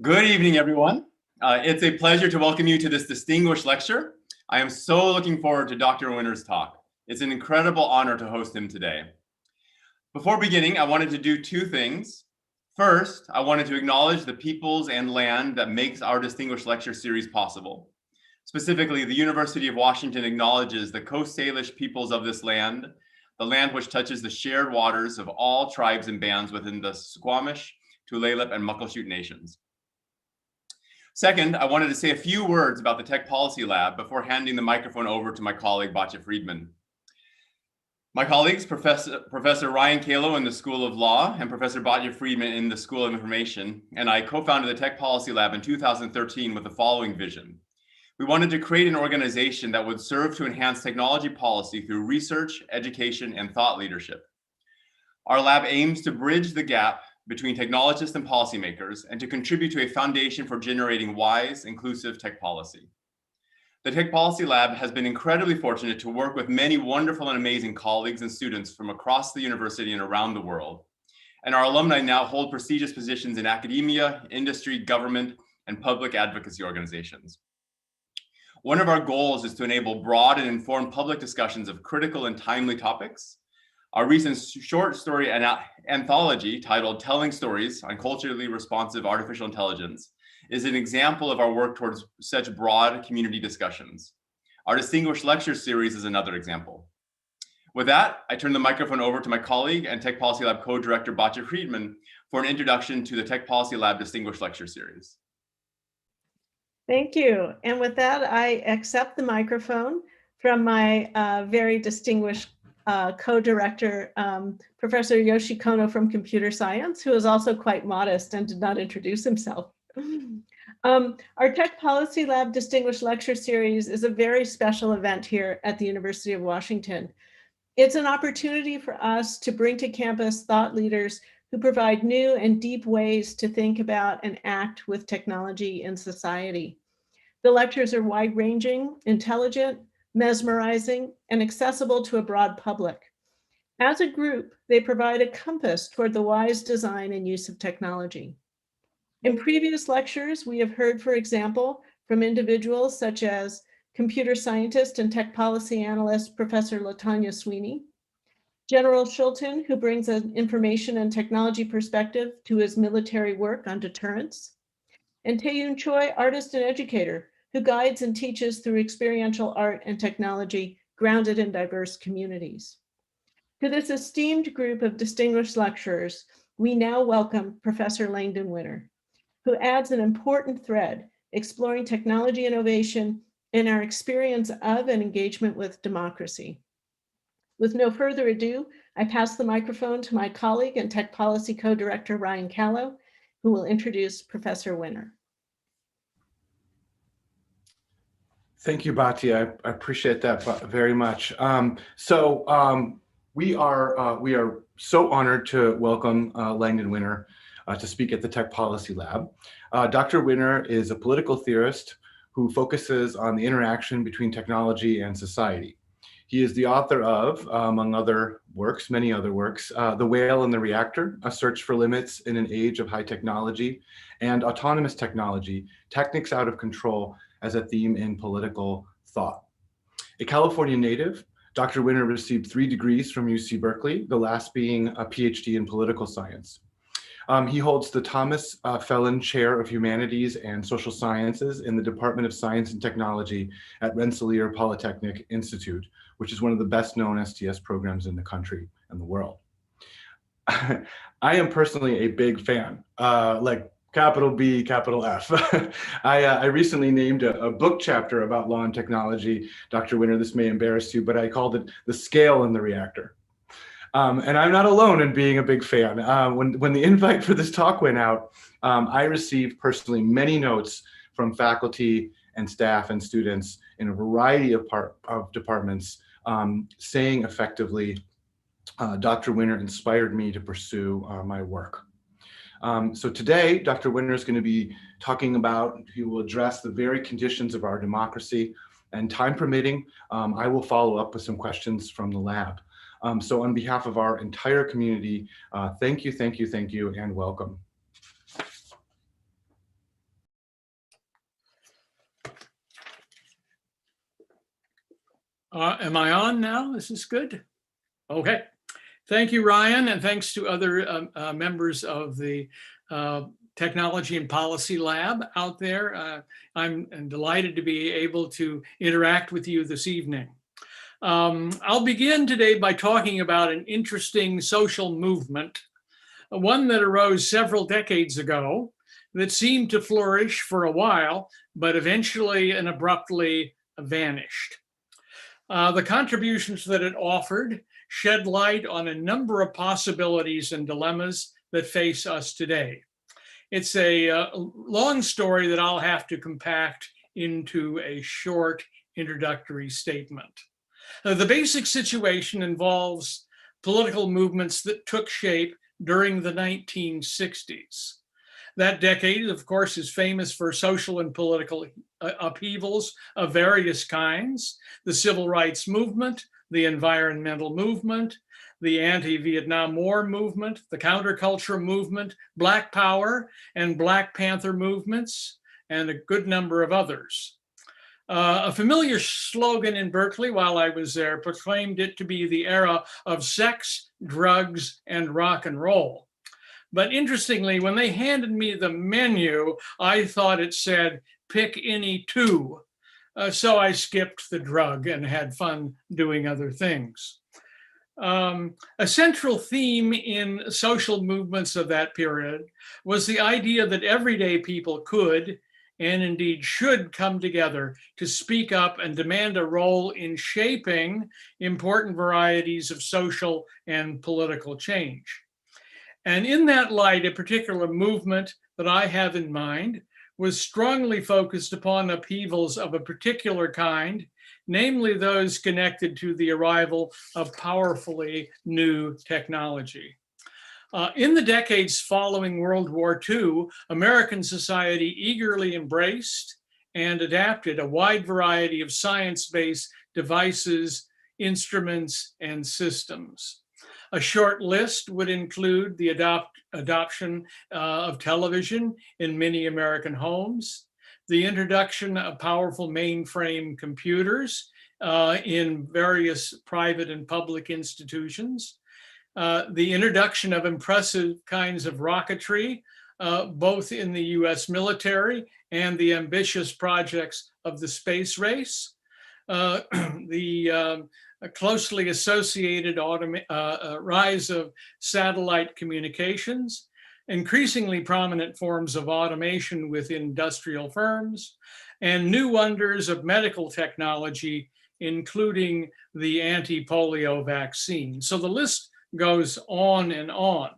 Good evening, everyone. It's a pleasure to welcome you to this distinguished lecture. I am so looking forward to Dr. Winner's talk. It's an incredible honor to host him today. Before beginning, I wanted to do two things. First, I wanted to acknowledge the peoples and land that makes our distinguished lecture series possible. Specifically, the University of Washington acknowledges the Coast Salish peoples of this land, the land which touches the shared waters of all tribes and bands within the Squamish, Tulalip, and Muckleshoot nations. Second, I wanted to say a few words about the Tech Policy Lab before handing the microphone over to my colleague, Batya Friedman. My colleagues, Professor Ryan Kalo in the School of Law and Professor Batya Friedman in the School of Information, and I co-founded the Tech Policy Lab in 2013 with the following vision. We wanted to create an organization that would serve to enhance technology policy through research, education, and thought leadership. Our lab aims to bridge the gap between technologists and policymakers, and to contribute to a foundation for generating wise, inclusive tech policy. The Tech Policy Lab has been incredibly fortunate to work with many wonderful and amazing colleagues and students from across the university and around the world. And our alumni now hold prestigious positions in academia, industry, government, and public advocacy organizations. One of our goals is to enable broad and informed public discussions of critical and timely topics. Our recent short story anthology titled Telling Stories on Culturally Responsive Artificial Intelligence is an example of our work towards such broad community discussions. Our distinguished lecture series is another example. With that, I turn the microphone over to my colleague and Tech Policy Lab co-director Batya Friedman for an introduction to the Tech Policy Lab Distinguished Lecture Series. Thank you. And with that, I accept the microphone from my very distinguished co-director, Professor Yoshi Kono from Computer Science, who is also quite modest and did not introduce himself. Our Tech Policy Lab Distinguished Lecture Series is a very special event here at the University of Washington. It's an opportunity for us to bring to campus thought leaders who provide new and deep ways to think about and act with technology in society. The lectures are wide-ranging, intelligent, mesmerizing, and accessible to a broad public. As a group, they provide a compass toward the wise design and use of technology. In previous lectures, we have heard, for example, from individuals such as computer scientist and tech policy analyst, Professor LaTanya Sweeney, General Shulton, who brings an information and technology perspective to his military work on deterrence, and Tae-Yoon Choi, artist and educator, who guides and teaches through experiential art and technology grounded in diverse communities. To this esteemed group of distinguished lecturers, we now welcome Professor Langdon Winner, who adds an important thread exploring technology innovation and our experience of and engagement with democracy. With no further ado, I pass the microphone to my colleague and Tech Policy Co-Director Ryan Kalo, who will introduce Professor Winner. Thank you, Batya. I appreciate that very much. We are so honored to welcome Langdon Winner to speak at the Tech Policy Lab. Dr. Winner is a political theorist who focuses on the interaction between technology and society. He is the author of, among other works, many other works, The Whale and the Reactor, A Search for Limits in an Age of High Technology, and Autonomous Technology, Techniques Out of Control as a Theme in Political Thought. A California native, Dr. Winner received 3 degrees from UC Berkeley, the last being a PhD in political science. He holds the Thomas Phelan Chair of Humanities and Social Sciences in the Department of Science and Technology at Rensselaer Polytechnic Institute, which is one of the best known STS programs in the country and the world. I am personally a big fan, like capital B, capital F. I recently named a book chapter about law and technology, Dr. Winner, this may embarrass you, but I called it The Scale in the Reactor. And I'm not alone in being a big fan. When the invite for this talk went out, I received personally many notes from faculty and staff and students in a variety of departments saying effectively, Dr. Winner inspired me to pursue my work. So today, Dr. Winner is going to be talking about, he will address the very conditions of our democracy, and time permitting, I will follow up with some questions from the lab. So on behalf of our entire community, thank you, and welcome. Am I on now? Is this good? Okay. Thank you, Ryan, and thanks to other members of the Technology and Policy Lab out there. I'm delighted to be able to interact with you this evening. I'll begin today by talking about an interesting social movement, one that arose several decades ago that seemed to flourish for a while, but eventually and abruptly vanished. The contributions that it offered shed light on a number of possibilities and dilemmas that face us today. It's a long story that I'll have to compact into a short introductory statement. The basic situation involves political movements that took shape during the 1960s. That decade, of course, is famous for social and political upheavals of various kinds: the civil rights movement, the environmental movement, the anti-Vietnam War movement, the counterculture movement, Black Power and Black Panther movements, and a good number of others. A familiar slogan in Berkeley while I was there proclaimed it to be the era of sex, drugs, and rock and roll. But interestingly, when they handed me the menu, I thought it said, pick any two. So I skipped the drug and had fun doing other things. A central theme in social movements of that period was the idea that everyday people could, and indeed should, come together to speak up and demand a role in shaping important varieties of social and political change. And in that light, a particular movement that I have in mind was strongly focused upon upheavals of a particular kind, namely those connected to the arrival of powerfully new technology. In the decades following World War II, American society eagerly embraced and adapted a wide variety of science-based devices, instruments, and systems. A short list would include the adoption of television in many American homes, the introduction of powerful mainframe computers in various private and public institutions, the introduction of impressive kinds of rocketry, both in the US military and the ambitious projects of the space race, the closely associated rise of satellite communications, increasingly prominent forms of automation within industrial firms, and new wonders of medical technology, including the anti-polio vaccine. So the list goes on and on.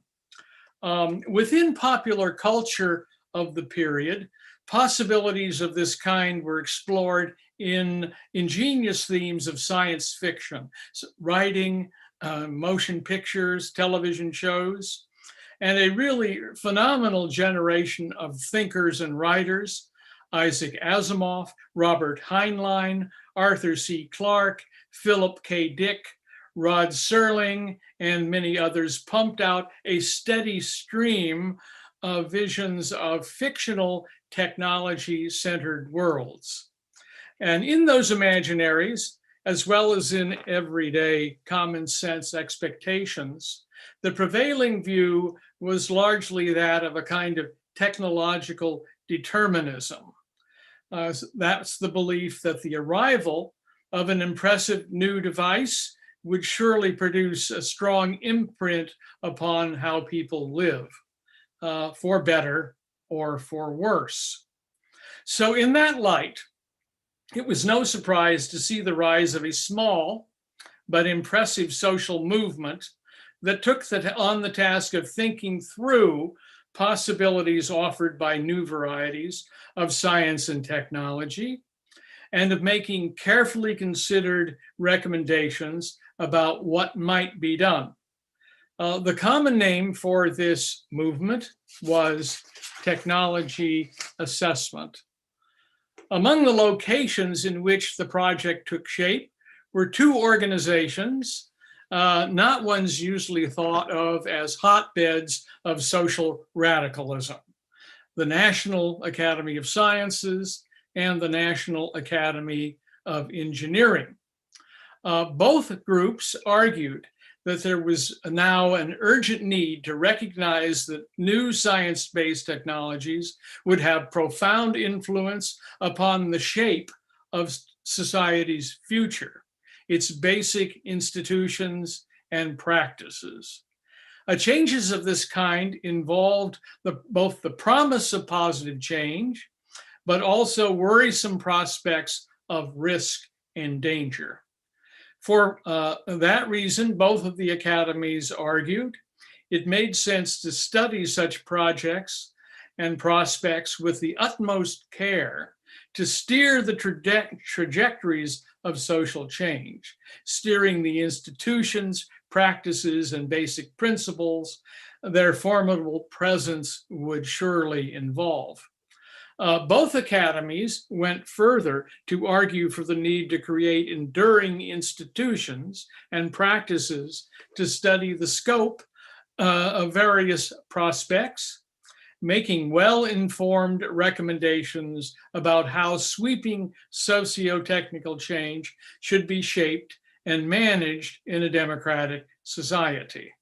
Within popular culture of the period, possibilities of this kind were explored in ingenious themes of science fiction, writing, motion pictures, television shows, and a really phenomenal generation of thinkers and writers: Isaac Asimov, Robert Heinlein, Arthur C. Clarke, Philip K. Dick, Rod Serling, and many others pumped out a steady stream of visions of fictional technology-centered worlds. And in those imaginaries, as well as in everyday common sense expectations, the prevailing view was largely that of a kind of technological determinism. That's the belief that the arrival of an impressive new device would surely produce a strong imprint upon how people live, for better or for worse. So in that light, it was no surprise to see the rise of a small but impressive social movement that took on the task of thinking through possibilities offered by new varieties of science and technology, and of making carefully considered recommendations about what might be done. The common name for this movement was technology assessment. Among the locations in which the project took shape were two organizations, not ones usually thought of as hotbeds of social radicalism: the National Academy of Sciences and the National Academy of Engineering. Both groups argued that there was now an urgent need to recognize that new science-based technologies would have profound influence upon the shape of society's future, its basic institutions and practices. Changes of this kind involved both the promise of positive change, but also worrisome prospects of risk and danger. For that reason, both of the academies argued it made sense to study such projects and prospects with the utmost care to steer the trajectories of social change, steering the institutions, practices, and basic principles their formidable presence would surely involve. Both academies went further to argue for the need to create enduring institutions and practices to study the scope of various prospects, making well-informed recommendations about how sweeping socio-technical change should be shaped and managed in a democratic society.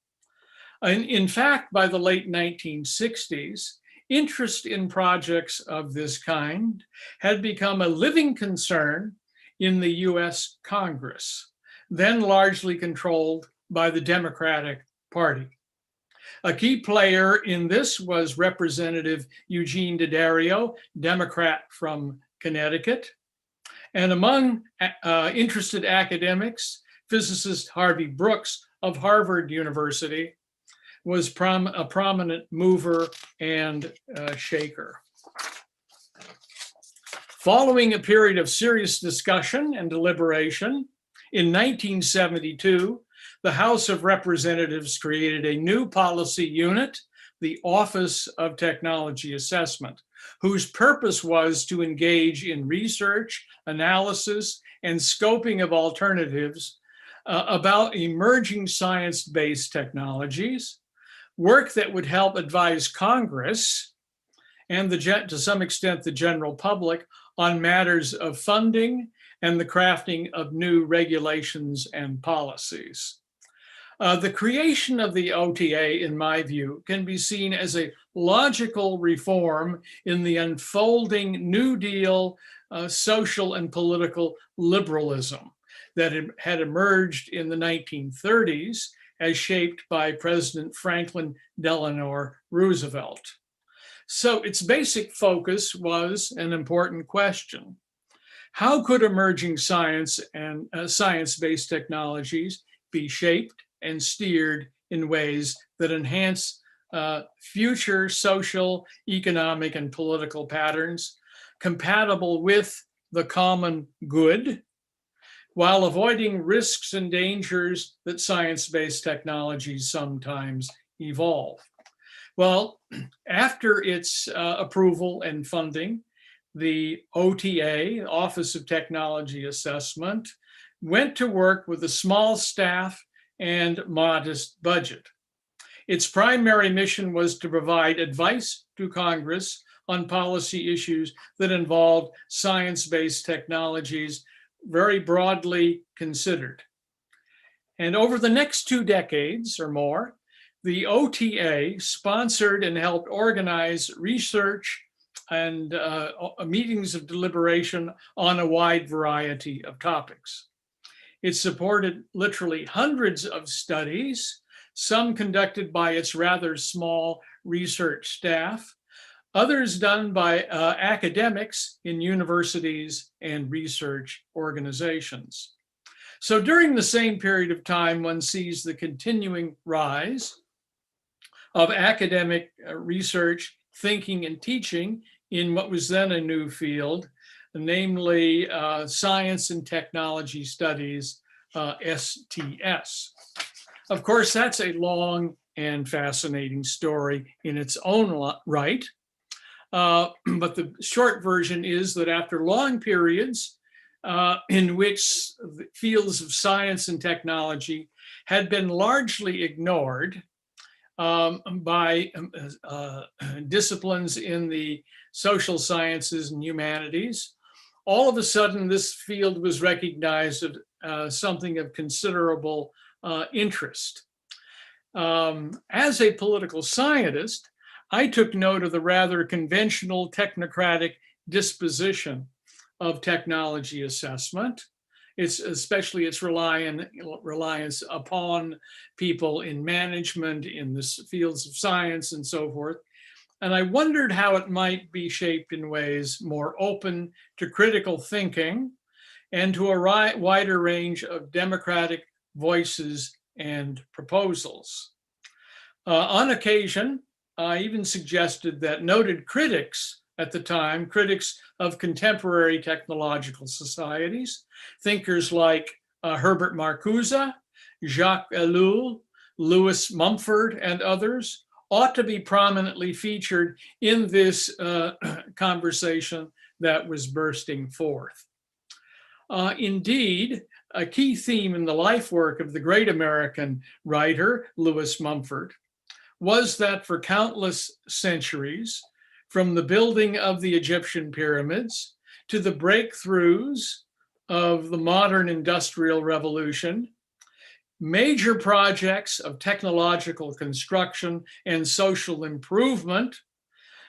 In fact, by the late 1960s, interest in projects of this kind had become a living concern in the US Congress, then largely controlled by the Democratic Party. A key player in this was Representative Eugene Daddario, Democrat from Connecticut. And among interested academics, physicist Harvey Brooks of Harvard University was a prominent mover and shaker. Following a period of serious discussion and deliberation, in 1972, the House of Representatives created a new policy unit, the Office of Technology Assessment, whose purpose was to engage in research, analysis, and scoping of alternatives about emerging science-based technologies, work that would help advise Congress and to some extent the general public on matters of funding and the crafting of new regulations and policies. The creation of the OTA, in my view, can be seen as a logical reform in the unfolding New Deal social and political liberalism that had emerged in the 1930s as shaped by President Franklin Delano Roosevelt. So its basic focus was an important question. How could emerging science and science-based technologies be shaped and steered in ways that enhance future social, economic, and political patterns compatible with the common good, while avoiding risks and dangers that science-based technologies sometimes evolve? Well, after its approval and funding, the OTA, Office of Technology Assessment, went to work with a small staff and modest budget. Its primary mission was to provide advice to Congress on policy issues that involved science-based technologies, very broadly considered. And over the next 2 decades or more, the OTA sponsored and helped organize research and meetings of deliberation on a wide variety of topics. It supported literally hundreds of studies, some conducted by its rather small research staff, others done by academics in universities and research organizations. So during the same period of time, one sees the continuing rise of academic research, thinking, and teaching in what was then a new field, namely Science and Technology Studies, STS. Of course, that's a long and fascinating story in its own right. But the short version is that after long periods in which the fields of science and technology had been largely ignored by disciplines in the social sciences and humanities, all of a sudden this field was recognized something of considerable interest. As a political scientist, I took note of the rather conventional technocratic disposition of technology assessment. It's especially its reliance upon people in management, in the fields of science and so forth. And I wondered how it might be shaped in ways more open to critical thinking and to a wider range of democratic voices and proposals. On occasion, I even suggested that noted critics at the time, critics of contemporary technological societies, thinkers like Herbert Marcuse, Jacques Ellul, Louis Mumford, and others, ought to be prominently featured in this conversation that was bursting forth. Indeed, a key theme in the life work of the great American writer, Louis Mumford, was that for countless centuries, from the building of the Egyptian pyramids to the breakthroughs of the modern industrial revolution, major projects of technological construction and social improvement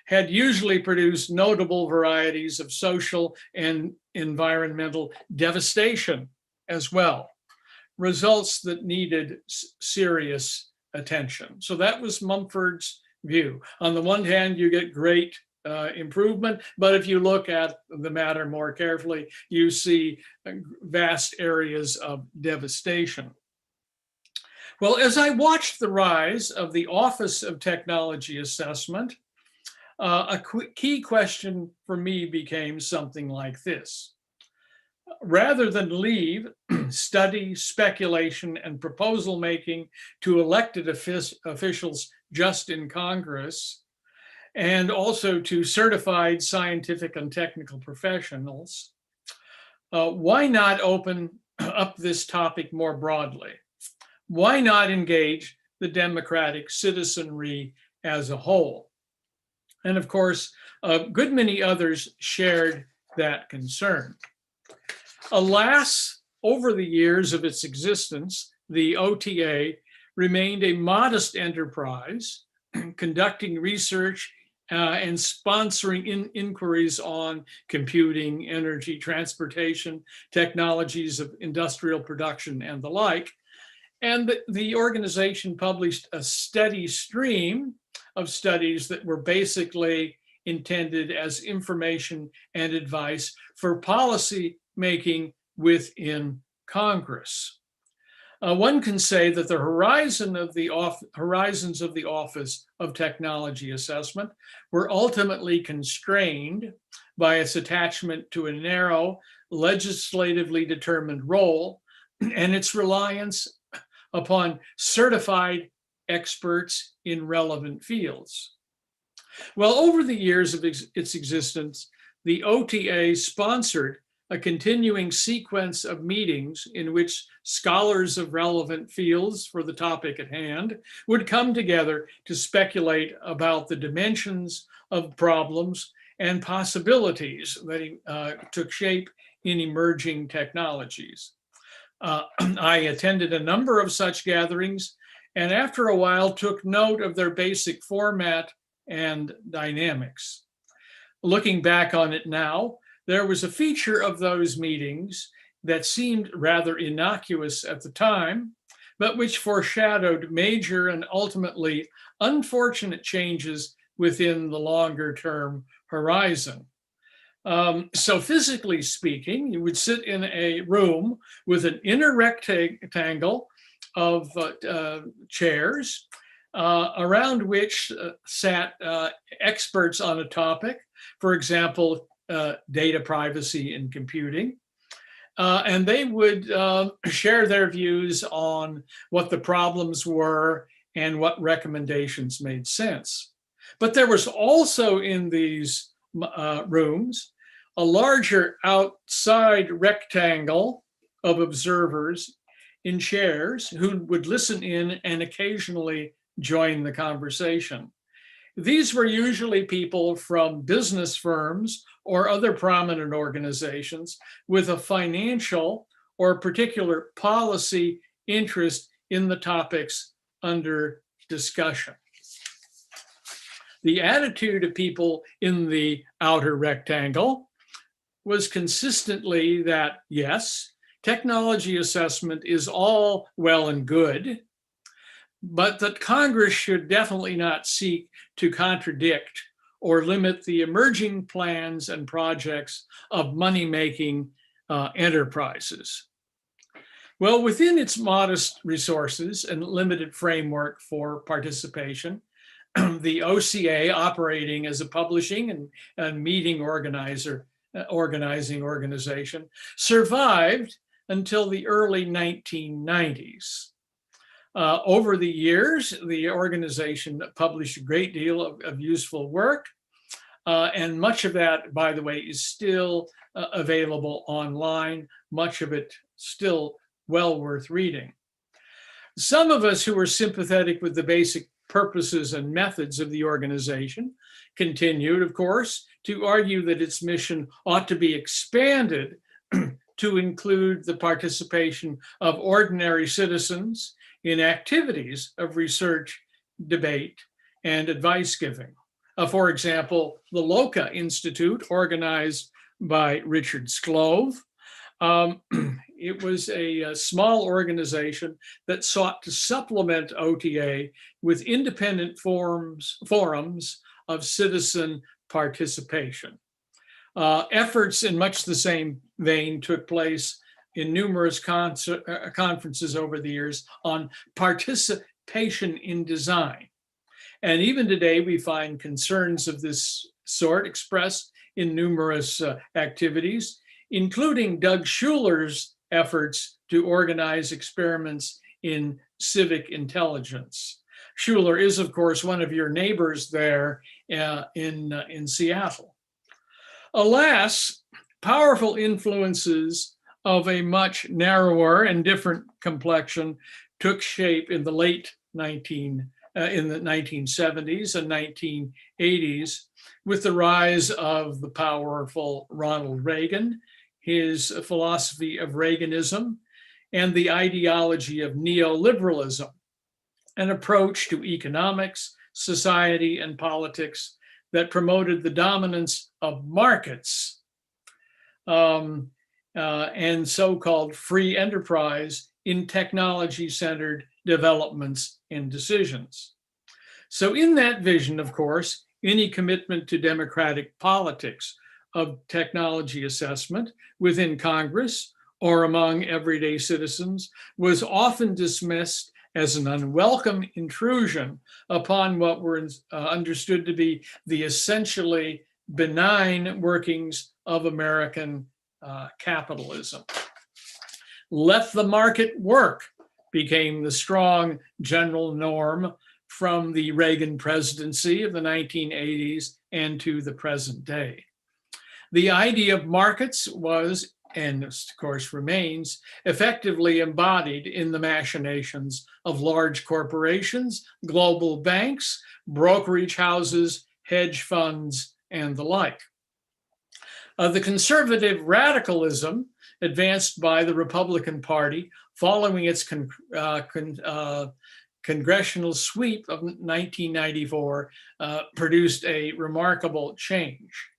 had usually produced notable varieties of social and environmental devastation as well, results that needed serious attention. So that was Mumford's view. On the one hand, you get great improvement, but if you look at the matter more carefully, you see vast areas of devastation. Well, as I watched the rise of the Office of Technology Assessment, a key question for me became something like this. Rather than leave study, speculation, and proposal making to elected officials just in Congress, and also to certified scientific and technical professionals, why not open up this topic more broadly? Why not engage the democratic citizenry as a whole? And of course, a good many others shared that concern. Alas, over the years of its existence, the OTA remained a modest enterprise, conducting research and sponsoring inquiries on computing, energy, transportation, technologies of industrial production, and the like. And the organization published a steady stream of studies that were basically intended as information and advice for policy making within Congress. One can say that the horizons of the Office of Technology Assessment were ultimately constrained by its attachment to a narrow, legislatively determined role and its reliance upon certified experts in relevant fields. Well, over the years of its existence, the OTA sponsored a continuing sequence of meetings in which scholars of relevant fields for the topic at hand would come together to speculate about the dimensions of problems and possibilities that took shape in emerging technologies. I attended a number of such gatherings, and after a while took note of their basic format and dynamics. Looking back on it now, there was a feature of those meetings that seemed rather innocuous at the time, but which foreshadowed major and ultimately unfortunate changes within the longer term horizon. So physically speaking, you would sit in a room with an inner rectangle of chairs around which sat experts on a topic, for example, data privacy in computing. And they would share their views on what the problems were and what recommendations made sense. But there was also in these rooms a larger outside rectangle of observers in chairs who would listen in and occasionally join the conversation. These were usually people from business firms or other prominent organizations with a financial or particular policy interest in the topics under discussion. The attitude of people in the outer rectangle was consistently that, yes, technology assessment is all well and good, but that Congress should definitely not seek to contradict or limit the emerging plans and projects of money-making enterprises. Well, within its modest resources and limited framework for participation, the OCA, operating as a publishing and meeting organizing organization, survived until the early 1990s. Over the years, the organization published a great deal of useful work, and much of that, by the way, is still available online, much of it still well worth reading. Some of us who are sympathetic with the basic purposes and methods of the organization continued, of course, to argue that its mission ought to be expanded to include the participation of ordinary citizens in activities of research, debate, and advice giving. For example, the LOCA Institute, organized by Richard Sclove. It was a small organization that sought to supplement OTA with independent forums of citizen participation. Efforts in much the same vein took place in numerous conferences over the years on participation in design. And even today, we find concerns of this sort expressed in numerous activities, including Doug Schuler's efforts to organize experiments in civic intelligence. Schuler is, of course, one of your neighbors there in Seattle. Alas, powerful influences of a much narrower and different complexion took shape in the late 1970s and 1980s with the rise of the powerful Ronald Reagan, his philosophy of Reaganism, and the ideology of neoliberalism, an approach to economics, society, and politics that promoted the dominance of markets and so-called free enterprise in technology-centered developments and decisions. So in that vision, of course, any commitment to democratic politics of technology assessment within Congress or among everyday citizens was often dismissed as an unwelcome intrusion upon what were understood to be the essentially benign workings of American capitalism. Let the market work became the strong general norm from the Reagan presidency of the 1980s and to the present day. The idea of markets was, and of course remains, effectively embodied in the machinations of large corporations, global banks, brokerage houses, hedge funds, and the like. The conservative radicalism advanced by the Republican Party following its congressional sweep of 1994 produced a remarkable change.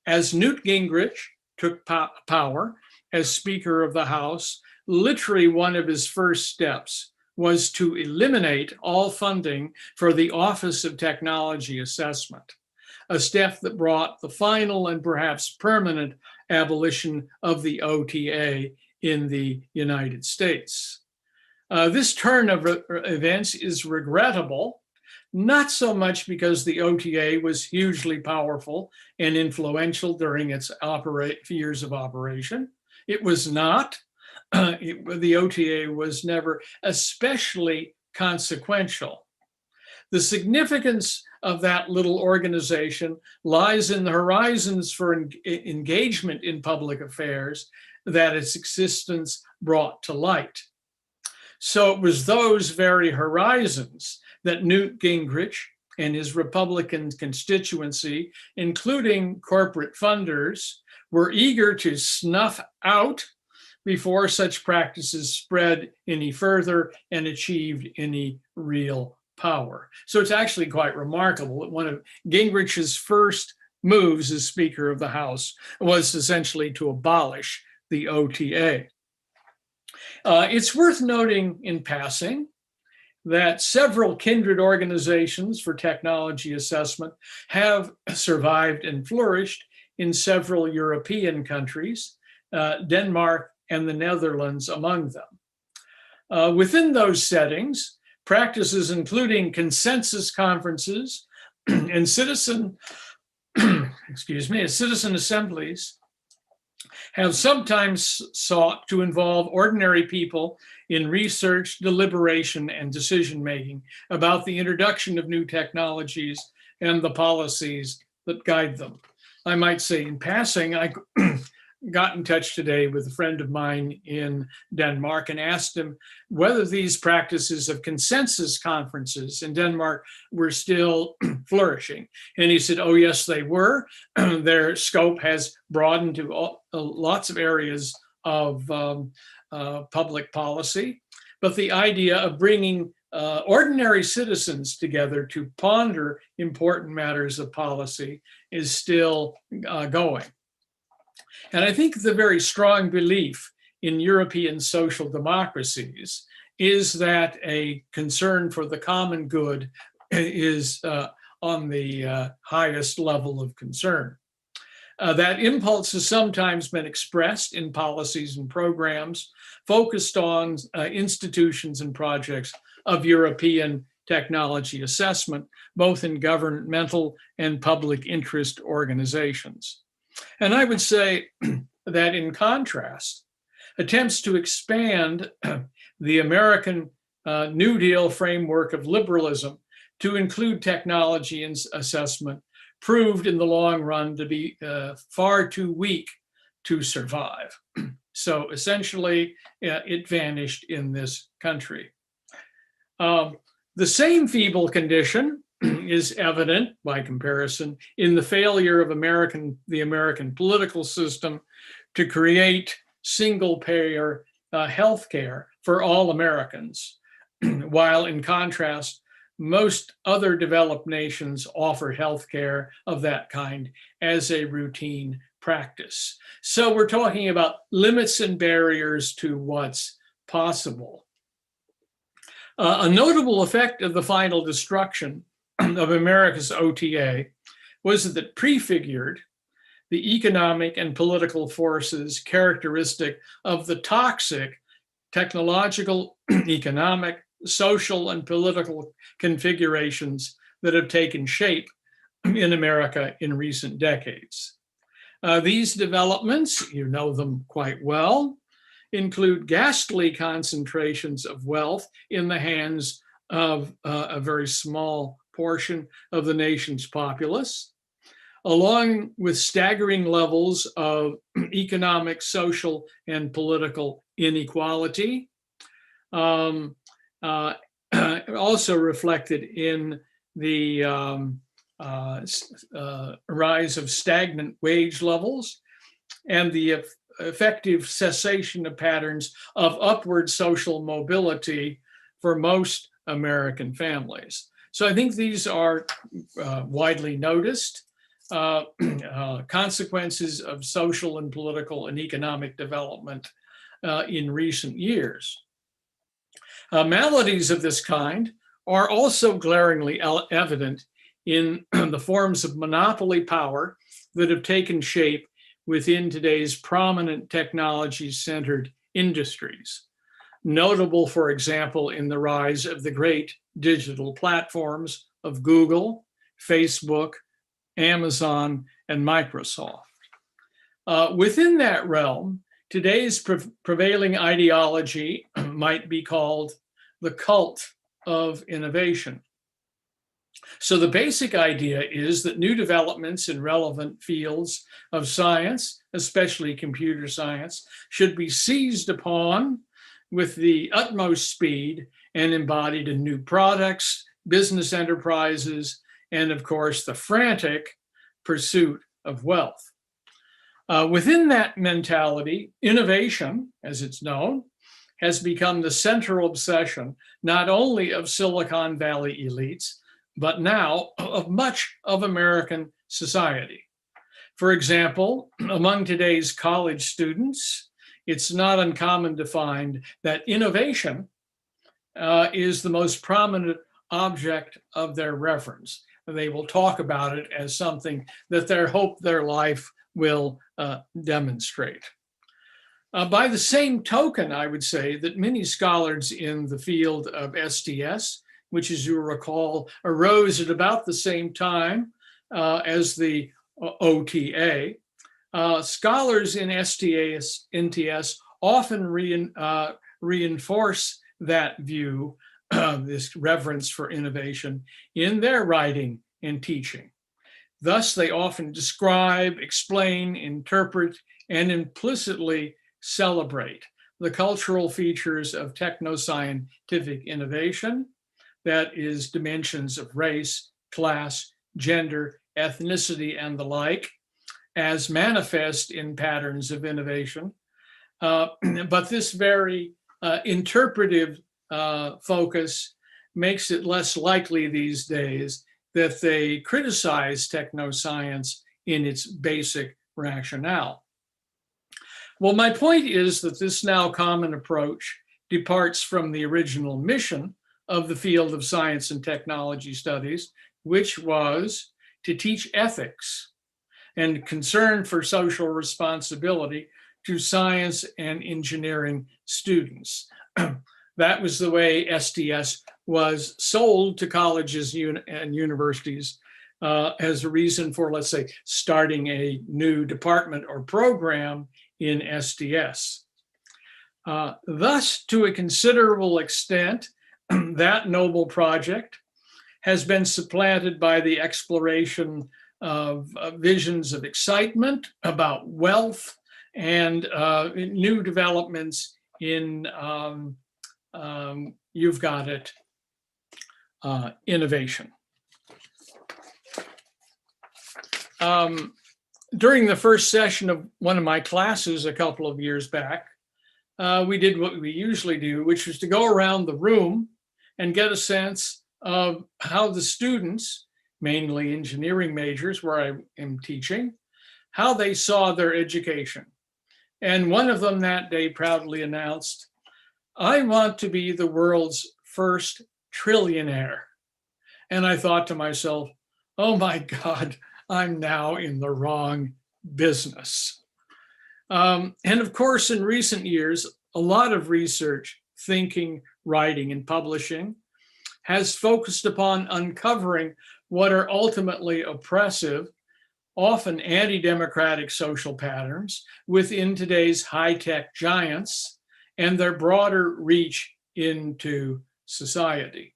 As Newt Gingrich took power as Speaker of the House, literally one of his first steps was to eliminate all funding for the Office of Technology Assessment, a step that brought the final and perhaps permanent abolition of the OTA in the United States. This turn of events is regrettable, not so much because the OTA was hugely powerful and influential during its years of operation. It was not. The OTA was never especially consequential. The significance of that little organization lies in the horizons for engagement in public affairs that its existence brought to light. So it was those very horizons that Newt Gingrich and his Republican constituency, including corporate funders, were eager to snuff out before such practices spread any further and achieved any real power. So it's actually quite remarkable that one of Gingrich's first moves as Speaker of the House was essentially to abolish the OTA. It's worth noting in passing that several kindred organizations for technology assessment have survived and flourished in several European countries, Denmark and the Netherlands among them. Within those settings, practices including consensus conferences and citizen assemblies have sometimes sought to involve ordinary people in research, deliberation, and decision-making about the introduction of new technologies and the policies that guide them. I might say in passing, I got in touch today with a friend of mine in Denmark and asked him whether these practices of consensus conferences in Denmark were still flourishing. And he said, oh, yes, they were. Their scope has broadened to lots of areas of public policy. But the idea of bringing ordinary citizens together to ponder important matters of policy is still going. And I think the very strong belief in European social democracies is that a concern for the common good is on the highest level of concern. That impulse has sometimes been expressed in policies and programs focused on institutions and projects of European technology assessment, both in governmental and public interest organizations. And I would say that in contrast, attempts to expand the American New Deal framework of liberalism to include technology and assessment proved in the long run to be far too weak to survive. So essentially, it vanished in this country. The same feeble condition is evident by comparison in the failure of the American political system to create single-payer healthcare for all Americans, while in contrast, most other developed nations offer healthcare of that kind as a routine practice. So we're talking about limits and barriers to what's possible. A notable effect of the final destruction of America's OTA was that it prefigured the economic and political forces characteristic of the toxic technological, economic, social, and political configurations that have taken shape in America in recent decades. These developments, you know them quite well, include ghastly concentrations of wealth in the hands of a very small portion of the nation's populace, along with staggering levels of economic, social, and political inequality, also reflected in the rise of stagnant wage levels and the effective cessation of patterns of upward social mobility for most American families. So I think these are widely noticed consequences of social and political and economic development in recent years. Maladies of this kind are also glaringly evident in the forms of monopoly power that have taken shape within today's prominent technology-centered industries. Notable, for example, in the rise of the great digital platforms of Google, Facebook, Amazon, and Microsoft. Within that realm, today's prevailing ideology might be called the cult of innovation. So the basic idea is that new developments in relevant fields of science, especially computer science, should be seized upon with the utmost speed and embodied in new products, business enterprises, and of course, the frantic pursuit of wealth. Within that mentality, innovation, as it's known, has become the central obsession, not only of Silicon Valley elites, but now of much of American society. For example, among today's college students, it's not uncommon to find that innovation is the most prominent object of their reference. They will talk about it as something that they hope their life will demonstrate. By the same token, I would say that many scholars in the field of STS, which, as you recall, arose at about the same time as the OTA, scholars in NTS often reinforce that view, this reverence for innovation, in their writing and teaching. Thus, they often describe, explain, interpret, and implicitly celebrate the cultural features of technoscientific innovation, that is, dimensions of race, class, gender, ethnicity, and the like, as manifest in patterns of innovation. But this very interpretive focus makes it less likely these days that they criticize technoscience in its basic rationale. Well, my point is that this now common approach departs from the original mission of the field of science and technology studies, which was to teach ethics and concern for social responsibility to science and engineering students. That was the way STS was sold to colleges and universities as a reason for, let's say, starting a new department or program in STS. Thus, to a considerable extent, that noble project has been supplanted by the exploration of visions of excitement about wealth and new developments in, you've got it, innovation. During the first session of one of my classes a couple of years back, we did what we usually do, which was to go around the room and get a sense of how the students, mainly engineering majors where I am teaching, how they saw their education. And one of them that day proudly announced, "I want to be the world's first trillionaire." And I thought to myself, oh my God, I'm now in the wrong business. And of course, in recent years, a lot of research, thinking, writing, and publishing has focused upon uncovering what are ultimately oppressive, often anti-democratic social patterns within today's high-tech giants and their broader reach into society.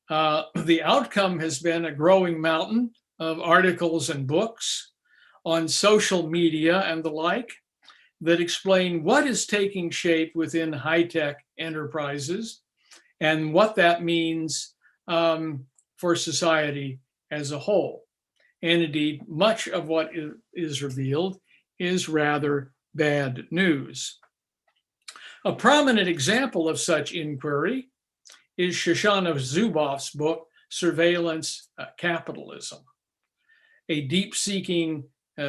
The outcome has been a growing mountain of articles and books on social media and the like that explain what is taking shape within high-tech enterprises and what that means for society as a whole. And indeed, much of what is revealed is rather bad news. A prominent example of such inquiry is Shoshana Zuboff's book, Surveillance Capitalism, a deep-seeking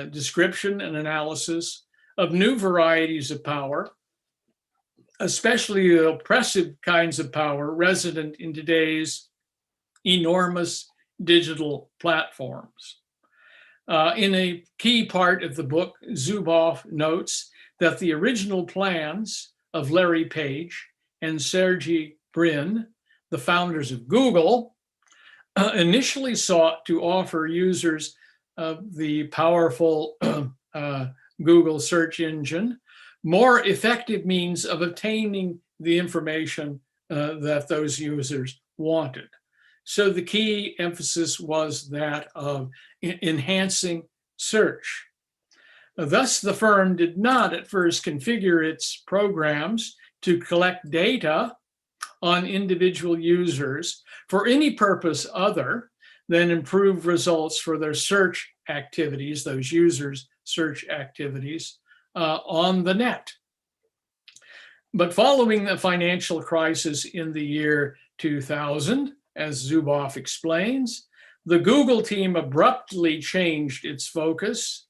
description and analysis of new varieties of power, especially the oppressive kinds of power resident in today's enormous digital platforms. In a key part of the book, Zuboff notes that the original plans of Larry Page and Sergey Brin, the founders of Google, initially sought to offer users of the powerful Google search engine more effective means of obtaining the information that those users wanted. So the key emphasis was that of enhancing search. Thus, the firm did not at first configure its programs to collect data on individual users for any purpose other then improve results for their search activities, those users' search activities on the net. But following the financial crisis in the year 2000, as Zuboff explains, the Google team abruptly changed its focus,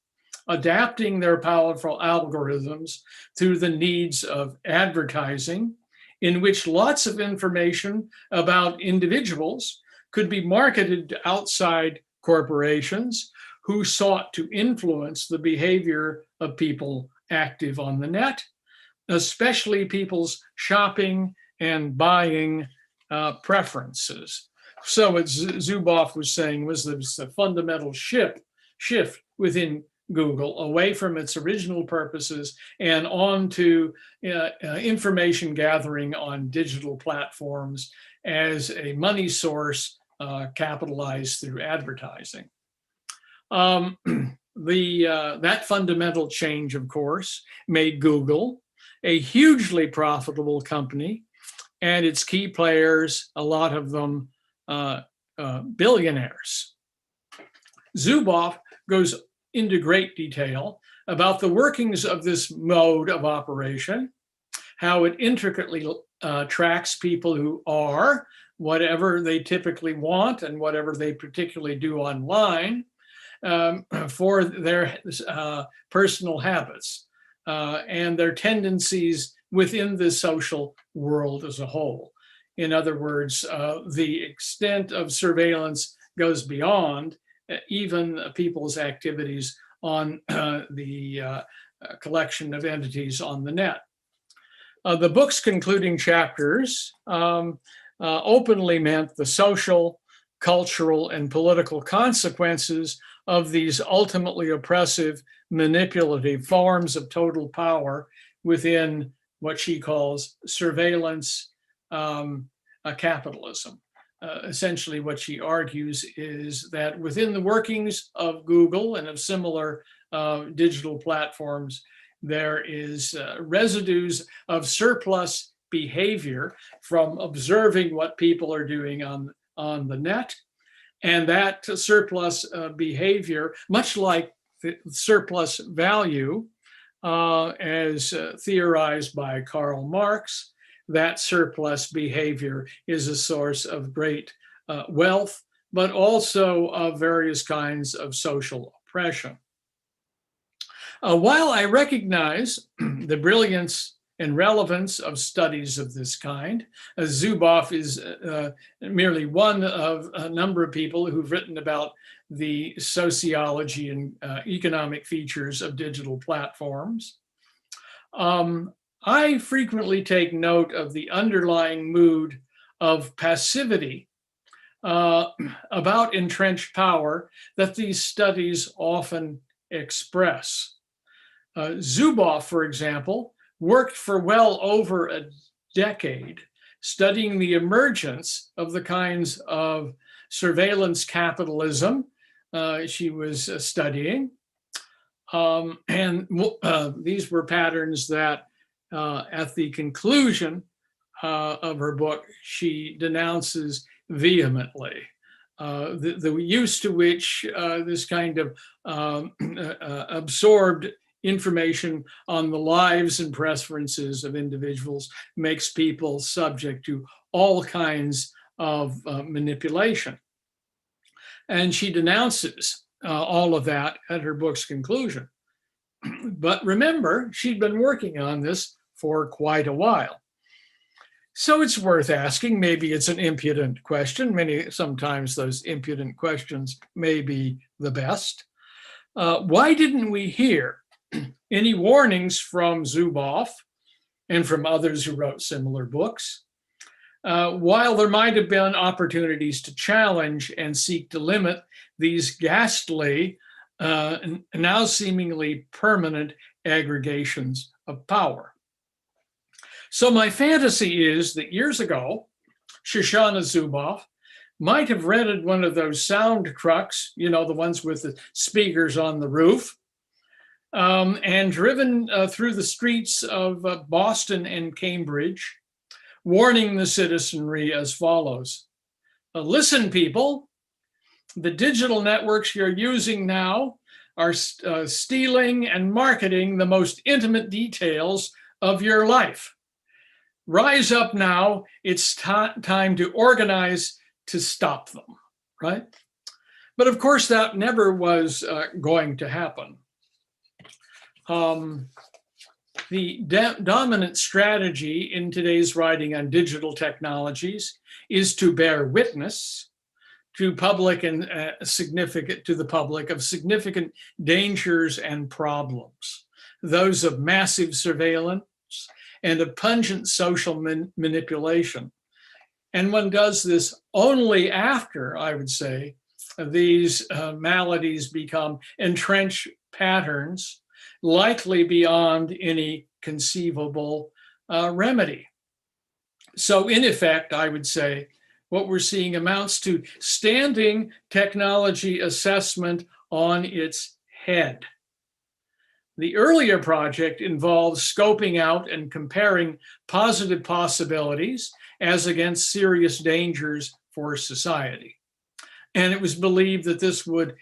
adapting their powerful algorithms to the needs of advertising, in which lots of information about individuals could be marketed to outside corporations who sought to influence the behavior of people active on the net, especially people's shopping and buying preferences. So what Zuboff was saying was there's a fundamental shift within Google away from its original purposes and on to information gathering on digital platforms as a money source capitalized through advertising. That fundamental change, of course, made Google a hugely profitable company, and its key players, a lot of them billionaires. Zuboff goes into great detail about the workings of this mode of operation, how it intricately tracks people who are whatever they typically want and whatever they particularly do online for their personal habits and their tendencies within the social world as a whole. In other words, the extent of surveillance goes beyond even people's activities on the collection of entities on the net. The book's concluding chapters openly meant the social, cultural, and political consequences of these ultimately oppressive, manipulative forms of total power within what she calls surveillance capitalism. Essentially, what she argues is that within the workings of Google and of similar digital platforms, there is residues of surplus behavior from observing what people are doing on the net. And that surplus behavior, much like the surplus value, as theorized by Karl Marx, that surplus behavior is a source of great wealth, but also of various kinds of social oppression. While I recognize the brilliance and relevance of studies of this kind, Zuboff is merely one of a number of people who've written about the sociology and economic features of digital platforms. I frequently take note of the underlying mood of passivity about entrenched power that these studies often express. Zuboff, for example, worked for well over a decade studying the emergence of the kinds of surveillance capitalism she was studying. And these were patterns that at the conclusion of her book, she denounces vehemently. The use to which this kind of absorbed information on the lives and preferences of individuals makes people subject to all kinds of manipulation. And she denounces all of that at her book's conclusion. But remember, she'd been working on this for quite a while. So it's worth asking, maybe it's an impudent question. Sometimes those impudent questions may be the best. Why didn't we hear any warnings from Zuboff and from others who wrote similar books? While there might have been opportunities to challenge and seek to limit these ghastly, now seemingly permanent aggregations of power. So my fantasy is that years ago, Shoshana Zuboff might have rented one of those sound trucks, you know, the ones with the speakers on the roof, and driven through the streets of Boston and Cambridge, warning the citizenry as follows. Listen, people, The digital networks you're using now are stealing and marketing the most intimate details of your life. Rise up now. It's time to organize to stop them, right? But of course, that never was going to happen. The dominant strategy in today's writing on digital technologies is to bear witness to public and to the public of significant dangers and problems, those of massive surveillance and of pungent social manipulation. And one does this only after, I would say, these maladies become entrenched patterns, likely beyond any conceivable remedy. So in effect, I would say, what we're seeing amounts to standing technology assessment on its head. The earlier project involves scoping out and comparing positive possibilities as against serious dangers for society. And it was believed that this would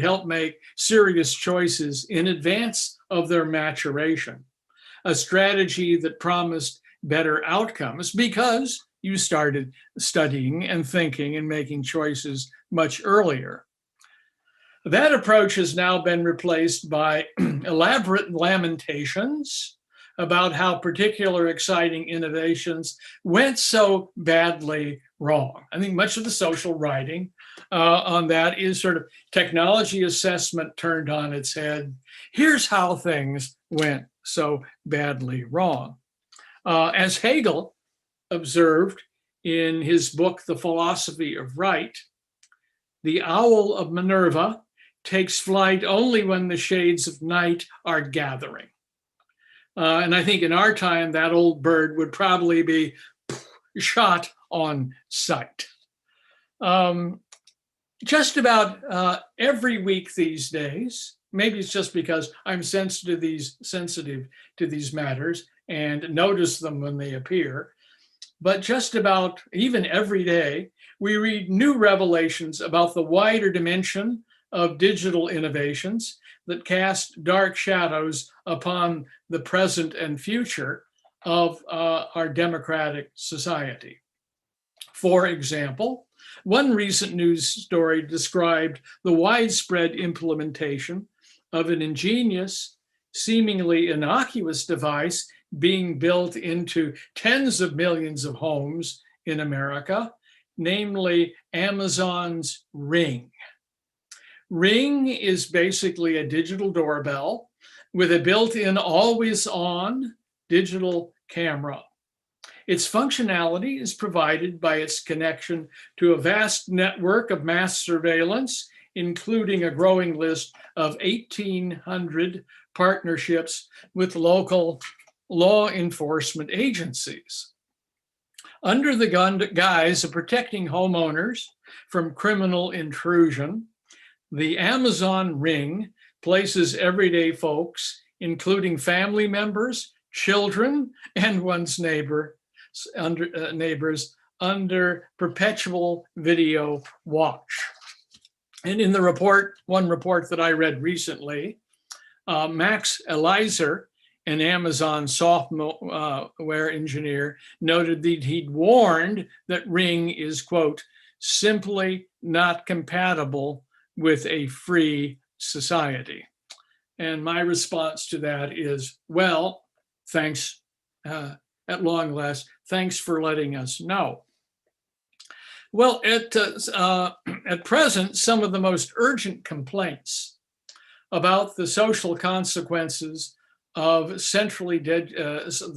help make serious choices in advance of their maturation, a strategy that promised better outcomes because you started studying and thinking and making choices much earlier. That approach has now been replaced by elaborate lamentations about how particular exciting innovations went so badly wrong. I think much of the social writing on that is sort of technology assessment turned on its head. Here's how things went so badly wrong. As Hegel observed in his book, The Philosophy of Right, the owl of Minerva takes flight only when the shades of night are gathering. And I think in our time, that old bird would probably be shot on sight. Just about every week these days, maybe it's just because I'm sensitive to these matters and notice them when they appear, but just about even every day, we read new revelations about the wider dimension of digital innovations that cast dark shadows upon the present and future of our democratic society. For example, one recent news story described the widespread implementation of an ingenious, seemingly innocuous device being built into tens of millions of homes in America, namely Amazon's Ring. Ring is basically a digital doorbell with a built-in always-on digital camera. Its functionality is provided by its connection to a vast network of mass surveillance, including a growing list of 1,800 partnerships with local law enforcement agencies. Under the guise of protecting homeowners from criminal intrusion, the Amazon Ring places everyday folks, including family members, children, and one's neighbors under perpetual video watch. And in the report, one report that I read recently, Max Elizer, an Amazon software engineer, noted that he'd warned that Ring is, quote, simply not compatible with a free society. And my response to that is, well, thanks, at long last, thanks for letting us know. Well, at present, some of the most urgent complaints about the social consequences of the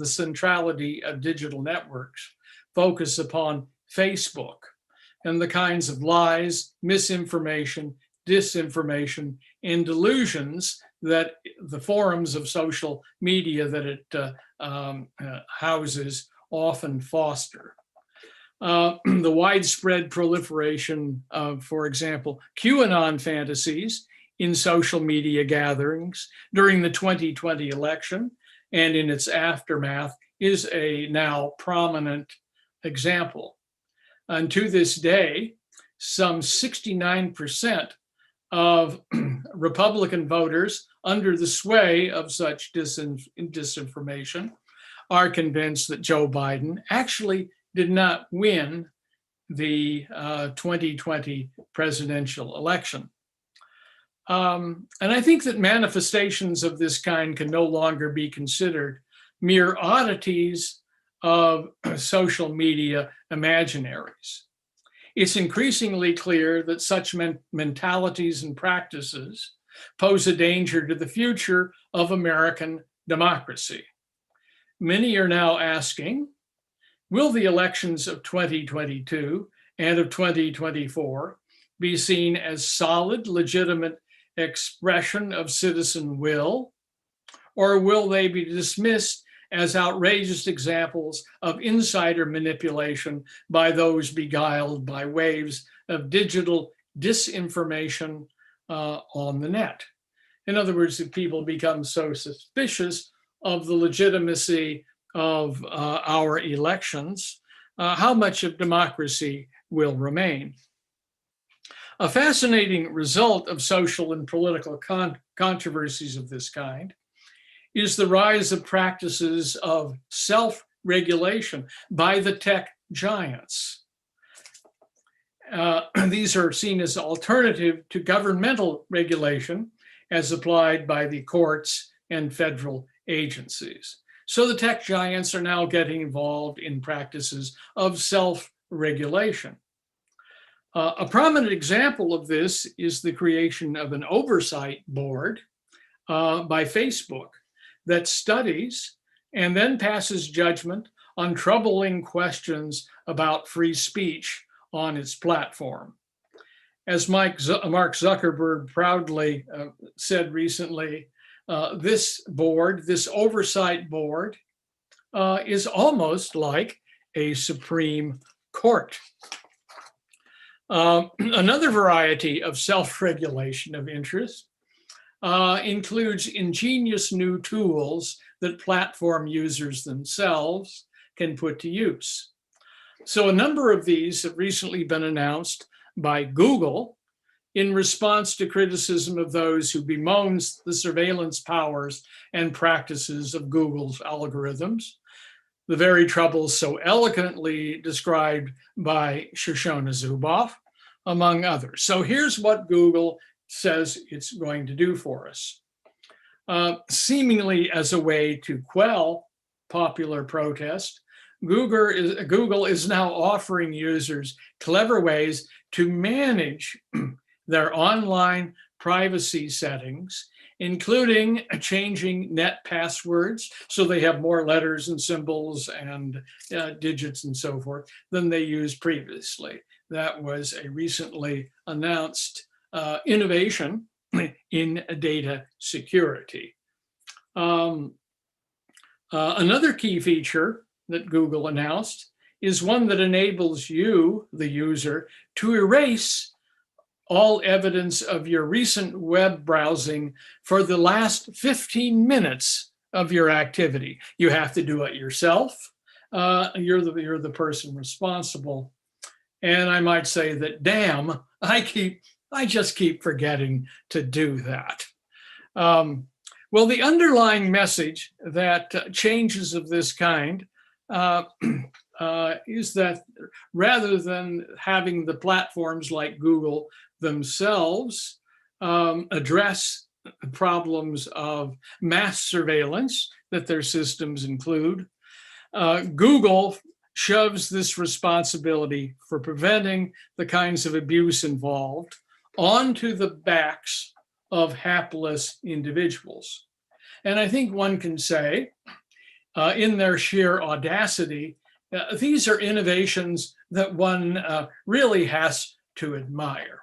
centrality of digital networks focus upon Facebook and the kinds of lies, misinformation, disinformation, and delusions that the forums of social media that it houses often foster. The widespread proliferation of, for example, QAnon fantasies in social media gatherings during the 2020 election and in its aftermath is a now prominent example. And to this day, some 69% of Republican voters under the sway of such disinformation are convinced that Joe Biden actually did not win the 2020 presidential election. And I think that manifestations of this kind can no longer be considered mere oddities of social media imaginaries. It's increasingly clear that such mentalities and practices pose a danger to the future of American democracy. Many are now asking, will the elections of 2022 and of 2024 be seen as solid, legitimate expression of citizen will, or will they be dismissed as outrageous examples of insider manipulation by those beguiled by waves of digital disinformation on the net? In other words, if people become so suspicious of the legitimacy of our elections, how much of democracy will remain? A fascinating result of social and political controversies of this kind is the rise of practices of self-regulation by the tech giants. These are seen as alternative to governmental regulation as applied by the courts and federal agencies. So the tech giants are now getting involved in practices of self-regulation. A prominent example of this is the creation of an oversight board by Facebook that studies and then passes judgment on troubling questions about free speech on its platform. As Mark Zuckerberg proudly said recently, this oversight board, is almost like a Supreme Court. Another variety of self-regulation of interest includes ingenious new tools that platform users themselves can put to use. So a number of these have recently been announced by Google in response to criticism of those who bemoans the surveillance powers and practices of Google's algorithms, the very troubles so eloquently described by Shoshana Zuboff, among others. So here's what Google says it's going to do for us. Seemingly as a way to quell popular protest, Google is now offering users clever ways to manage their online privacy settings, including changing net passwords so they have more letters and symbols and digits and so forth than they used previously. That was a recently announced innovation in data security. Another key feature that Google announced is one that enables you, the user, to erase all evidence of your recent web browsing for the last 15 minutes of your activity. You have to do it yourself. You're the person responsible. And I might say that, damn, I just keep forgetting to do that. Well, the underlying message that changes of this kind is that rather than having the platforms like Google themselves address problems of mass surveillance that their systems include, Google shoves this responsibility for preventing the kinds of abuse involved onto the backs of hapless individuals. And I think one can say, in their sheer audacity, these are innovations that one really has to admire.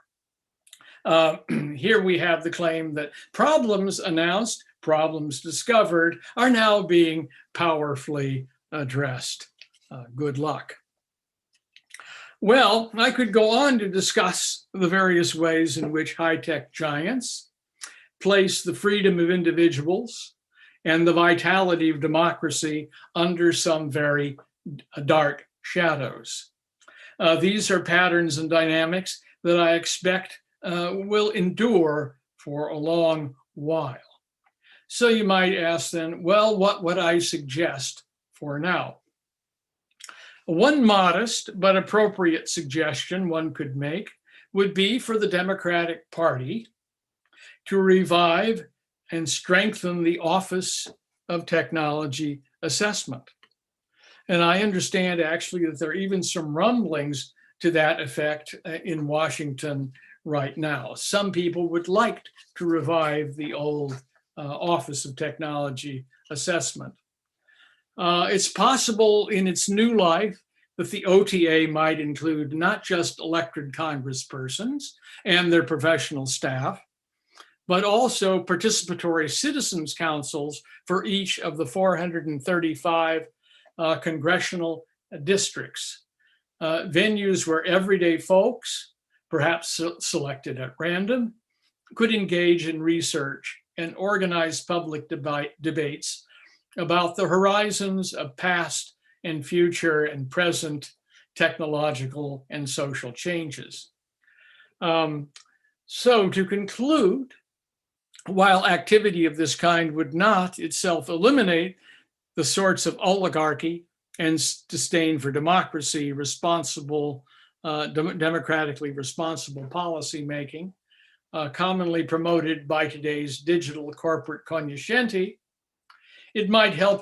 Here we have the claim that problems announced, problems discovered are now being powerfully addressed. Good luck. Well, I could go on to discuss the various ways in which high-tech giants place the freedom of individuals and the vitality of democracy under some very dark shadows. These are patterns and dynamics that I expect will endure for a long while. So you might ask then, well, what would I suggest for now? One modest but appropriate suggestion one could make would be for the Democratic Party to revive and strengthen the Office of Technology Assessment. And I understand actually that there are even some rumblings to that effect in Washington right now. Some people would like to revive the old Office of Technology Assessment. It's possible in its new life that the OTA might include not just elected congresspersons and their professional staff, but also participatory citizens councils for each of the 435 congressional districts, venues where everyday folks, perhaps selected at random, could engage in research and organize public debates about the horizons of past and future and present technological and social changes. So to conclude, while activity of this kind would not itself eliminate the sorts of oligarchy and disdain for democracy, democratically responsible policymaking, commonly promoted by today's digital corporate cognoscenti, it might help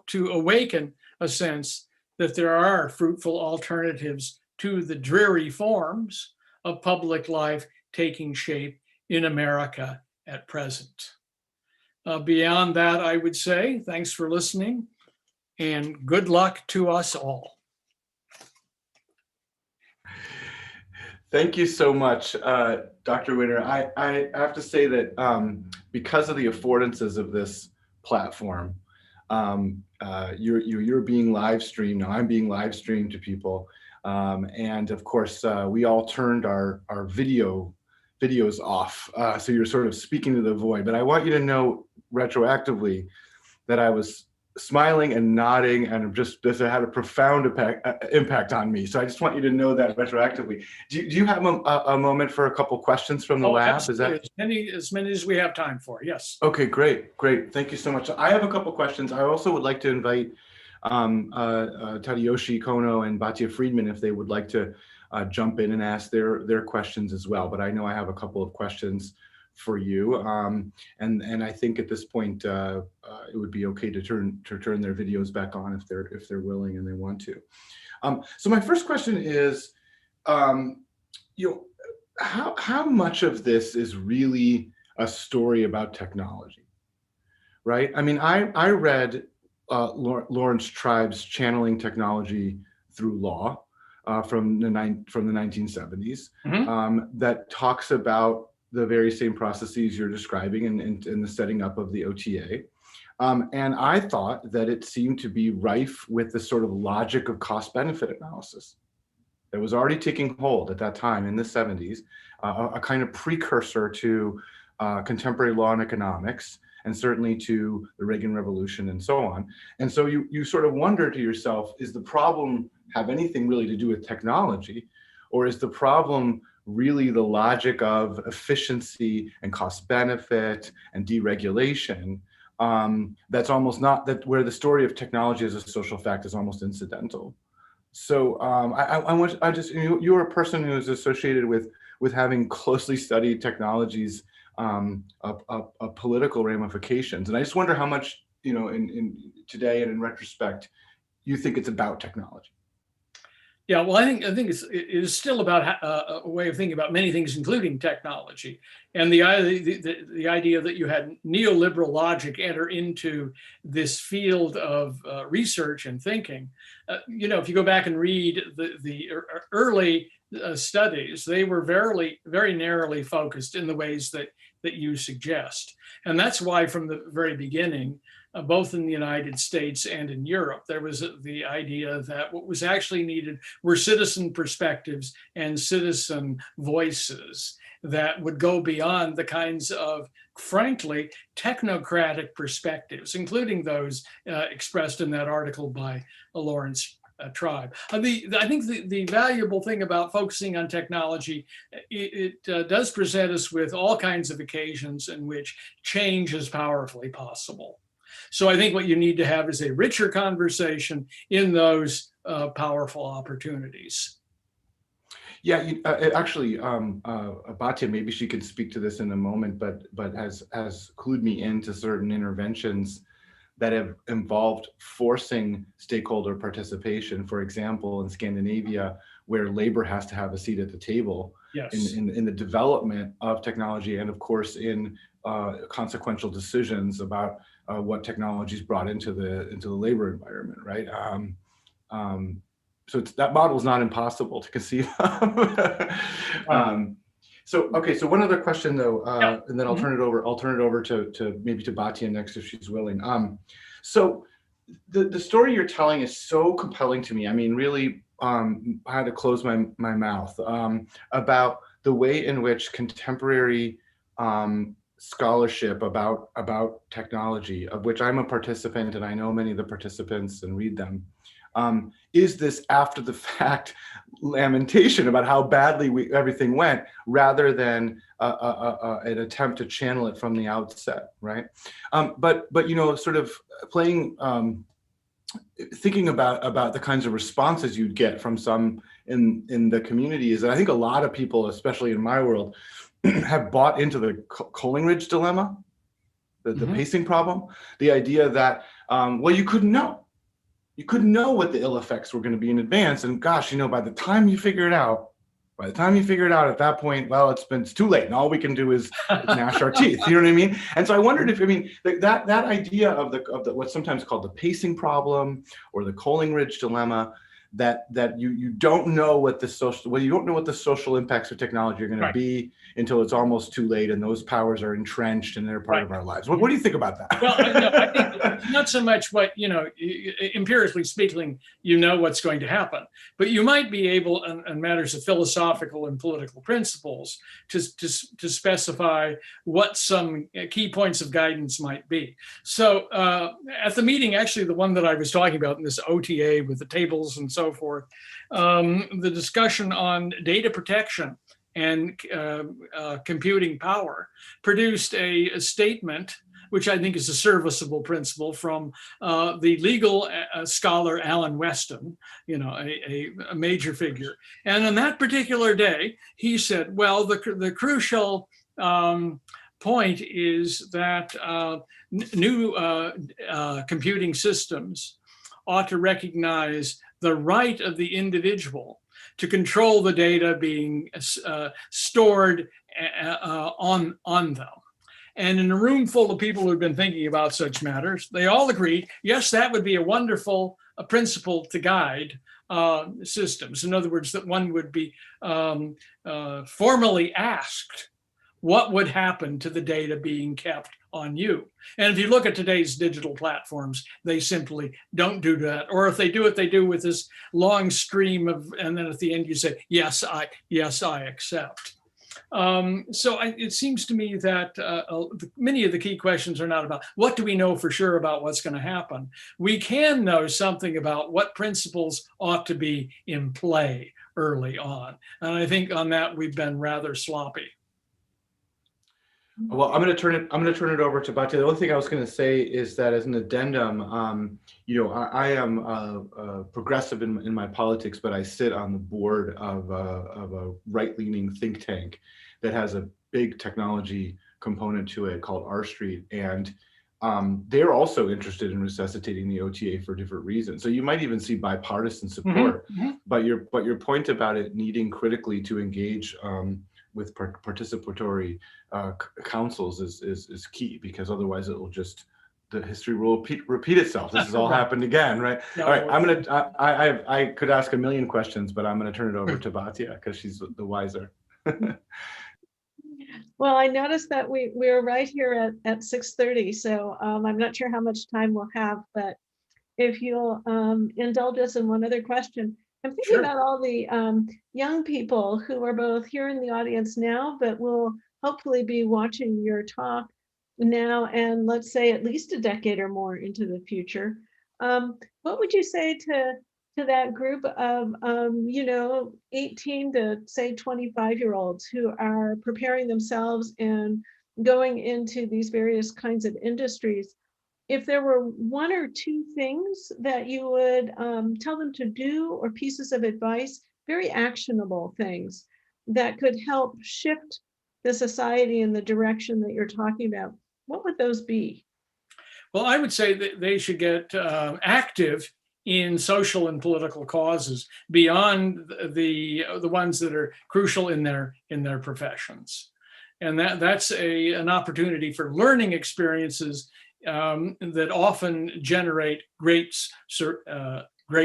to awaken a sense that there are fruitful alternatives to the dreary forms of public life taking shape in America at present. Beyond that, I would say, thanks for listening and good luck to us all. Thank you so much, Dr. Winner. I have to say that because of the affordances of this platform, you're being live streamed. Now I'm being live streamed to people. And of course, we all turned our videos off. So you're sort of speaking to the void. But I want you to know retroactively that I was smiling and nodding, and just this had a profound impact on me. So I just want you to know that retroactively. Do you have a moment for a couple questions from the lab? Absolutely. Is that as many as we have time for? Yes. Okay, great. Thank you so much. I have a couple questions. I also would like to invite Tadayoshi Kono and Batya Friedman if they would like to jump in and ask their questions as well. But I know I have a couple of questions for you, and I think at this point it would be okay to turn their videos back on if they're willing and they want to. So my first question is, how much of this is really a story about technology, right? I mean, I read Lawrence Tribe's Channeling Technology Through Law from the 1970s, that talks about the very same processes you're describing in the setting up of the OTA. And I thought that it seemed to be rife with the sort of logic of cost-benefit analysis that was already taking hold at that time in the 70s, a kind of precursor to contemporary law and economics, and certainly to the Reagan Revolution and so on. And so you sort of wonder to yourself, is the problem have anything really to do with technology, or is the problem really the logic of efficiency and cost benefit and deregulation? That's almost not that, where the story of technology as a social fact is almost incidental. So you're a person who is associated with having closely studied technologies, political ramifications, and I just wonder how much, in today and in retrospect, you think it's about technology. Yeah, well, I think it is still about a way of thinking about many things, including technology, and the idea that you had neoliberal logic enter into this field of research and thinking. If you go back and read the early studies, they were very narrowly focused in the ways that you suggest, and that's why from the very beginning, both in the United States and in Europe, there was the idea that what was actually needed were citizen perspectives and citizen voices that would go beyond the kinds of, frankly, technocratic perspectives, including those expressed in that article by Lawrence tribe. I think the valuable thing about focusing on technology, it does present us with all kinds of occasions in which change is powerfully possible. So I think what you need to have is a richer conversation in those powerful opportunities. Yeah, actually, Batya, maybe she could speak to this in a moment, but has clued me into certain interventions that have involved forcing stakeholder participation. For example, in Scandinavia, where labor has to have a seat at the table. Yes. in the development of technology, and of course in consequential decisions about what technology is brought into the labor environment, right? So that model is not impossible to conceive of. So okay, so one other question though, and then I'll turn it over. I'll turn it over to maybe to Batya next if she's willing. So the story you're telling is so compelling to me. I mean, really, I had to close my mouth about the way in which contemporary scholarship about technology, of which I'm a participant, and I know many of the participants and read them, is this after the fact lamentation about how badly everything went, rather than an attempt to channel it from the outset, right? But you know, sort of playing, thinking about the kinds of responses you'd get from some in the community is that I think a lot of people, especially in my world, have bought into the Coleridge dilemma, the pacing problem, the idea that, well, you couldn't know. You couldn't know what the ill effects were going to be in advance. And gosh, you know, by the time you figure it out, at that point, well, it's too late. And all we can do is gnash our teeth. You know what I mean? And so I wondered if, I mean, that idea of the what's sometimes called the pacing problem or the Coleridge dilemma, that you don't know what the social impacts of technology are going to be until it's almost too late, and those powers are entrenched and they're part of our lives. What do you think about that? Well, I think not so much what, you know, empirically speaking, you know what's going to happen, but you might be able, on matters of philosophical and political principles, to specify what some key points of guidance might be. So at the meeting, actually, the one that I was talking about in this OTA with the tables and so forth, the discussion on data protection and computing power produced a statement, which I think is a serviceable principle, from the legal scholar Alan Weston, you know, a major figure. And on that particular day, he said, well, the crucial point is that new computing systems ought to recognize the right of the individual to control the data being stored on them. And in a room full of people who've been thinking about such matters, they all agreed, yes, that would be a wonderful principle to guide systems. In other words, that one would be formally asked what would happen to the data being kept on you. And if you look at today's digital platforms, they simply don't do that. Or if they do it, they do with this long stream of, and then at the end you say, yes, I accept. So it seems to me that many of the key questions are not about what do we know for sure about what's going to happen. We can know something about what principles ought to be in play early on. And I think on that, we've been rather sloppy. Well, I'm going to turn it over to Batya. The only thing I was going to say is that as an addendum, you know, I am progressive in my politics, but I sit on the board of a right-leaning think tank that has a big technology component to it called R Street, and they're also interested in resuscitating the OTA for different reasons. So you might even see bipartisan support, but your point about it needing critically to engage with participatory councils is key, because otherwise it will just, the history will repeat itself. This has all happened again, right? No, all right, I could ask a million questions, but I'm gonna turn it over to Batya because she's the wiser. Well, I noticed that we're right here at 6:30, so I'm not sure how much time we'll have, but if you'll indulge us in one other question. I'm thinking about all the young people who are both here in the audience now, but will hopefully be watching your talk now and let's say at least a decade or more into the future. What would you say to to that group of, 18 to say 25-year-olds who are preparing themselves and going into these various kinds of industries, if there were one or two things that you would tell them to do, or pieces of advice, very actionable things that could help shift the society in the direction that you're talking about, what would those be? Well, I would say that they should get active in social and political causes beyond the ones that are crucial in their professions, and that's an opportunity for learning experiences that often generate great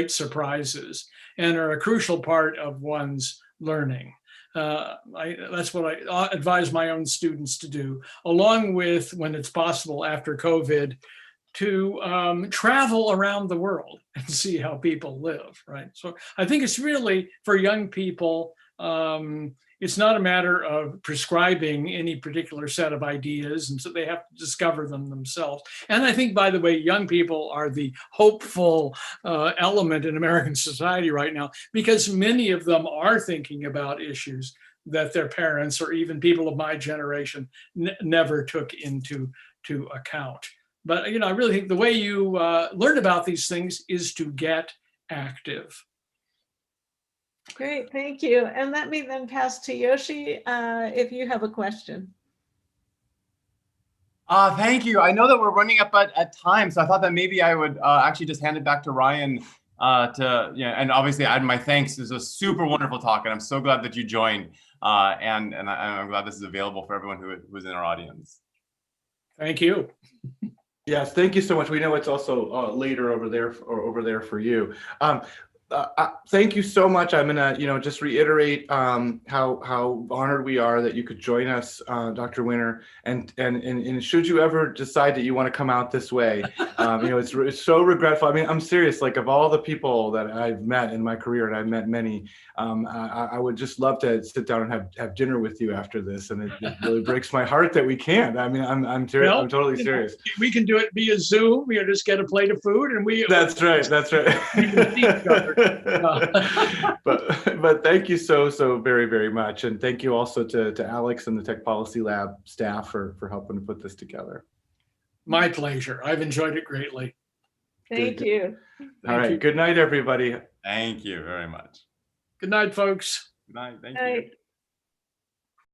surprises and are a crucial part of one's learning. That's what I advise my own students to do, along with, when it's possible after COVID, to travel around the world and see how people live, right? So I think it's really, for young people, it's not a matter of prescribing any particular set of ideas, and so they have to discover them themselves. And I think, by the way, young people are the hopeful element in American society right now, because many of them are thinking about issues that their parents or even people of my generation never took into account. But I really think the way you learn about these things is to get active. Great, thank you. And let me then pass to Yoshi if you have a question. Thank you. I know that we're running up at time, so I thought that maybe I would actually just hand it back to Ryan and obviously add my thanks. This was a super wonderful talk, and I'm so glad that you joined. And I'm glad this is available for everyone who's in our audience. Thank you. Yes, thank you so much. We know it's also later over there for you. Thank you so much. I'm gonna, just reiterate how honored we are that you could join us, Dr. Winner. And should you ever decide that you want to come out this way, it's so regretful. I mean, I'm serious. Like, of all the people that I've met in my career, and I've met many, I would just love to sit down and have dinner with you after this. And it really breaks my heart that we can't. I mean, I'm serious. Well, I'm totally serious. We can do it via Zoom. We just get a plate of food, and we. That's right. We can see each other. but thank you so very, very much, and thank you also to Alex and the Tech Policy Lab staff for helping to put this together. My pleasure. I've enjoyed it greatly. Thank you. All right. Good night, everybody. Thank you very much. Good night, folks. Good night. Thank Good night. you.